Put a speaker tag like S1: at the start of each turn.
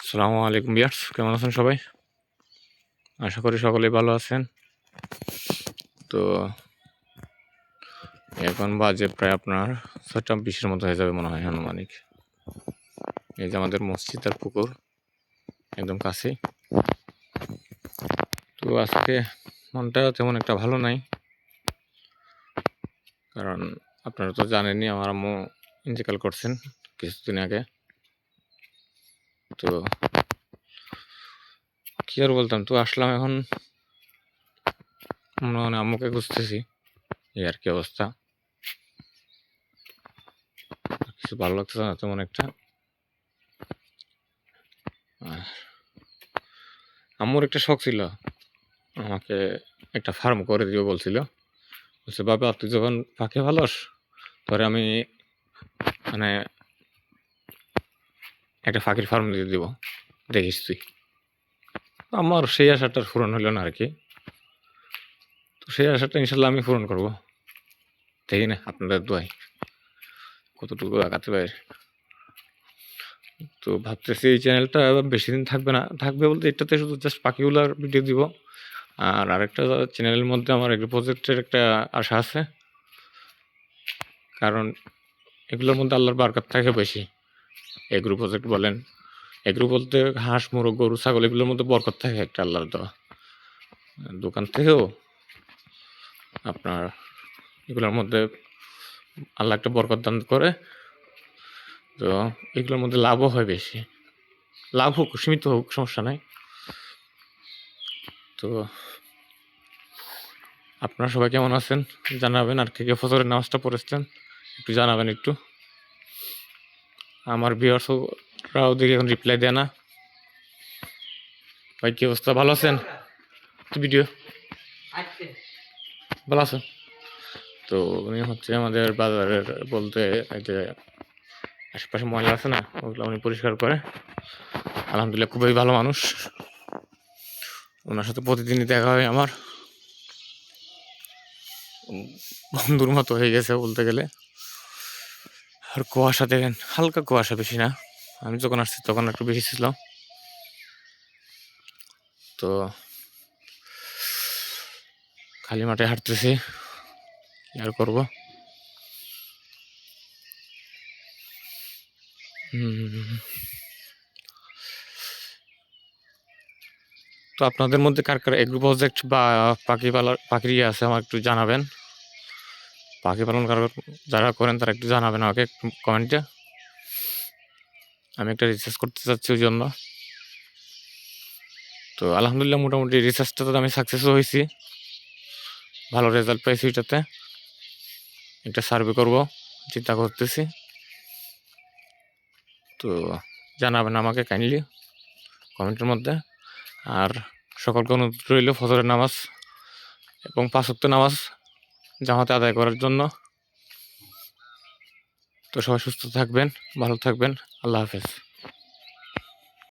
S1: আসসালামু আলাইকুম ভিউয়ার্স, কেমন আছেন সবাই? আশা করি সকলেই ভালো আছেন। তো এখন বাজে প্রায় আপনার ৬টা ২০-এর মতো হয়ে যাবে মনে হয় আনুমানিক। এই যে আমাদের মসজিদ আর পুকুর একদম কাছেই। তো আজকে মনটা তেমন একটা ভালো নাই, কারণ আপনারা তো জানেনই আমার আম্মু ইন্তেকাল করছেন কিছুদিন আগে। তো কি আর বলতাম, তো আসলাম এখন মানে আম্মুকে খুঁজতেছি, এই আর কি অবস্থা। কিছু ভালো লাগতেছে না তেমন একটা। আম্মুর একটা শখ ছিল, আমাকে একটা ফার্ম করে দিও বলছিল। বলছে, বাবা তুই যখন পাখি ভালোস, তোরে আমি মানে একটা পাখির ফার্ম দিয়ে দিব, দেখিস তুই। আমার সেই আশাটা পূরণ হলো না আর কি। তো সেই আশাটা ইনশাল্লাহ আমি পূরণ করবো, দেখি না আপনাদের দোয়াই কতটুকু আগাতে পারে। তো ভাবতেছি এই চ্যানেলটা বেশি দিন থাকবে না, থাকবে বলতে এটাতে শুধু জাস্ট পাখিগুলার ভিডিও দিব। আর আরেকটা চ্যানেলের মধ্যে আমার একটা প্রজেক্টের একটা আশা আছে, কারণ এগুলোর মধ্যে আল্লাহর বারকাত থাকে বেশি। এগ্রো প্রজেক্ট বলেন, এগ্রো বলতে হাঁস মোরগ গরু ছাগল এগুলোর মধ্যে বরকত থাকে একটা আল্লাহর দেওয়া। দোকান থেকেও আপনার এগুলোর মধ্যে আল্লাহ একটা বরকত দান করে। তো এগুলোর মধ্যে লাভও হয় বেশি, লাভ হোক সীমিত হোক সমস্যা নাই। তো আপনারা সবাই কেমন আছেন জানাবেন, আর কে কে ফজরের নামাজটা পড়েছেন একটু জানাবেন একটু। আমার ভিউয়ার্সরাও দেখে এখন রিপ্লাই দেয় না। ভাই কি অবস্থা, ভালো আছেন? ভিডিও ভালো আছেন? তো উনি হচ্ছে আমাদের বাজারের বলতে এই যে আশেপাশে ময়লা আছে না, ওগুলো উনি পরিষ্কার করে। আলহামদুলিল্লাহ খুবই ভালো মানুষ, ওনার সাথে প্রতিদিনই দেখা হয় আমার, বন্ধুর মতো হয়ে গেছে বলতে গেলে। আর কুয়াশা দেখেন, হালকা কুয়াশা, বেশি না। আমি যখন আসছি তখন একটু বেশি ছিল। তো খালি মাঠে হাঁটতেছি, কি আর করবো। তো আপনাদের মধ্যে কার কার এগ্রো প্রজেক্ট বা পাখির ইয়ে আছে আমার একটু জানাবেন। পাখি পালন যারা করেন তারা একটু জানাবেন আমাকে একটু কমেন্টে। আমি একটা রিসার্চ করতে চাচ্ছি ওই জন্য। তো আলহামদুলিল্লাহ মোটামুটি রিসার্চটাতে আমি সাকসেসও হয়েছি, ভালো রেজাল্ট পাইছি। ওইটাতে একটা সার্ভে করব চিন্তা করতেছি। তো জানাবেন আমাকে কাইন্ডলি কমেন্টের মধ্যে। আর সকলকে অনুরোধ রইল ফজরের নামাজ এবং 5 ওয়াক্ত নামাজ জামাতে আদায় করার জন্য। তো সবাই সুস্থ থাকবেন, ভালো থাকবেন, আল্লাহ হাফেজ।